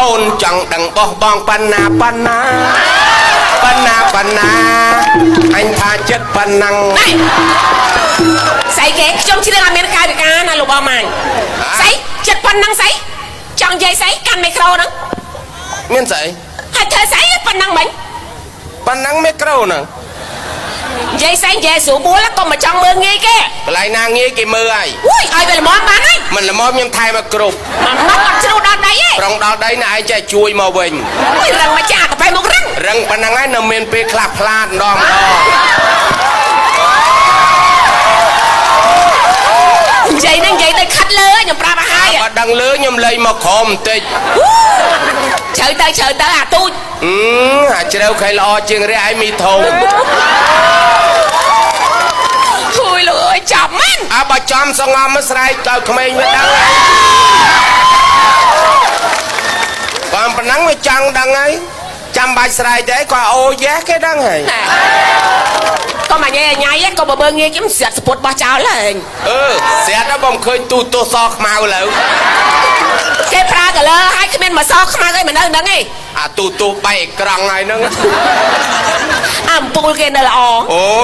អូនចង់ដឹងបោះបងប៉ុណ្ណាអញថាចិត្តប៉ុណ្ណឹងស្អីគេខ្ញុំជ្រៀងអត់មានកាយវិការណាលោកបងម៉ាញស្អីចិត្តប៉ុណ្ណឹងស្អីចង់និយាយស្អីកាន់មីក្រូហ្នឹងមានស្អីហើយធ្វើស្អីប៉ុណ្ណឹងមិញប៉ុណ្ណឹងមីក្រូហ្នឹងនិយាយស្អីនិយាយស្រួលបួលកុំមកចង់មើលងាយគេកន្លែងណាងាយគេមើលហើយឲ្យវាល្មមបានហើយមិនល្មមខ្ញុំថែមកគ្រប់មកអត់ជ្រុះដល់ដីទេប្រងដល់ដីណាឯងចេះជួយមកវិញរឹងមកចាកាហ្វេមករឹងប៉ុណ្ណឹងហើយនៅមានពេលខ្លះផ្លាតម្ដងនិយាយនឹងនិយាយទៅខិតលើខ្ញុំប្រាប់ឲ្យហើយបើដឹងលើខ្ញុំលេងមកក្រោមបន្តិចជ្រៅទៅអាទូចអាចជ្រៅខៃល្អជាងរះឲ្យមីធំហួយលោកអើយចាប់មែនបើចំសងំមកស្រែកដល់ក្មេងវាដឹងហើយប៉ុណ្ណឹងវាចង់ដឹងហើយចាំបាច់ស្រែកទេក៏អូយ៉េសគេដឹងហើយកុំញ៉ៃក៏បើងាយខ្ញុំស្រាត់សពុតបោះចោលហើយស្រាត់ដល់បំឃើញទូទោះសខ្មៅលើគេប្រើកលើឲ្យគ្មានមកសខ្មៅឲ្យមិននៅហ្នឹងឯងអាទូបែកអេក្រង់ហើយហ្នឹងអំពូលគេនៅល្អអូ